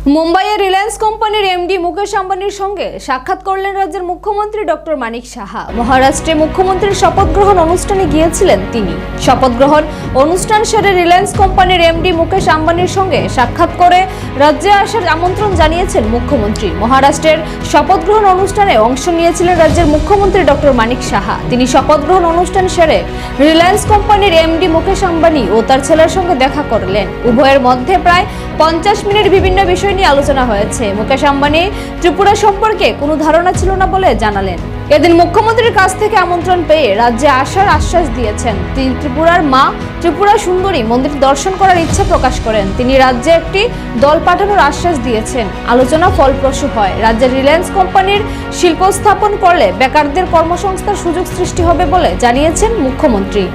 মুম্বাইয়ে রিলায়েন্স কোম্পানির এমডি মুকেশ আম্বানির সঙ্গে সাক্ষাৎ করলেন রাজ্যের মুখ্যমন্ত্রী ডক্টর মানিক সাহা। মহারাষ্ট্রে মুখ্যমন্ত্রীর শপথ গ্রহণ অনুষ্ঠানে গিয়েছিলেন তিনি। শপথ গ্রহণ অনুষ্ঠান সেরে রিলায়েন্স কোম্পানির এমডি মুকেশ আম্বানির সঙ্গে সাক্ষাৎ করে রাজ্যে আসার আমন্ত্রণ জানিয়েছেন মুখ্যমন্ত্রী। মহারাষ্ট্রের শপথ গ্রহণ অনুষ্ঠানে অংশ নিয়েছিলেন রাজ্যের মুখ্যমন্ত্রী ডক্টর মানিক সাহা। তিনি শপথ গ্রহণ অনুষ্ঠান সেরে রিলায়েন্স কোম্পানির এমডি মুকেশ আম্বানি ও তার ছেলের সঙ্গে দেখা করলেন। উভয়ের মধ্যে প্রায় 50 মিনিট বিভিন্ন বিষয় নিয়ে আলোচনা হয়েছে। মুকেশ আম্বানি ত্রিপুরা সম্পর্কে কোনো ধারণা ছিল না বলে জানালেন। এদিন মুখ্যমন্ত্রীর কাছ থেকে আমন্ত্রণ পেয়ে রাজ্যে আসার আশ্বাস দিয়েছেন। তিনি ত্রিপুরার মা ত্রিপুরা সুন্দরী মন্দির দর্শন করার ইচ্ছা প্রকাশ করেন। তিনি রাজ্যে একটি দল পাঠানোর আশ্বাস দিয়েছেন। আলোচনা ফলপ্রসূ হয়। রাজ্যের রিলায়েন্স কোম্পানির শিল্প স্থাপন করলে বেকারদের কর্মসংস্থার সুযোগ সৃষ্টি হবে বলে জানিয়েছেন মুখ্যমন্ত্রী।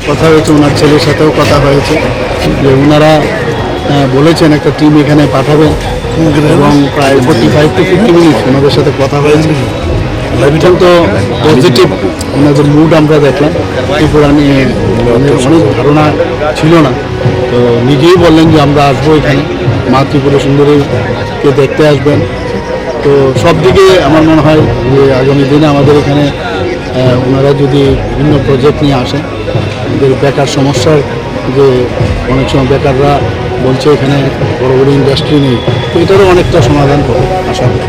কথা হয়েছে, ওনার ছেলের সাথেও কথা হয়েছে যে ওনারা বলেছেন একটা টিম এখানে পাঠাবেন এবং প্রায় 45 to 50 মিনিট ওনাদের সাথে কথা হয়েছে। অত্যন্ত পজিটিভ ওনাদের মুড আমরা দেখলাম। ত্রিপুরা নিয়ে অনেক ধারণা ছিল না, তো নিজেই বললেন যে আমরা আসবো এখানে, মা ত্রিপুরা সুন্দরীকে দেখতে আসবেন। তো সব দিকে আমার মনে হয় যে আগামী দিনে আমাদের এখানে ওনারা যদি বিভিন্ন প্রজেক্ট নিয়ে আসেন, আমাদের বেকার সমস্যার যে অনেক সময় বেকাররা বলছে এখানে বড় বড় ইন্ডাস্ট্রি নেই, তো এটারও অনেকটা সমাধান করবে আশা করি।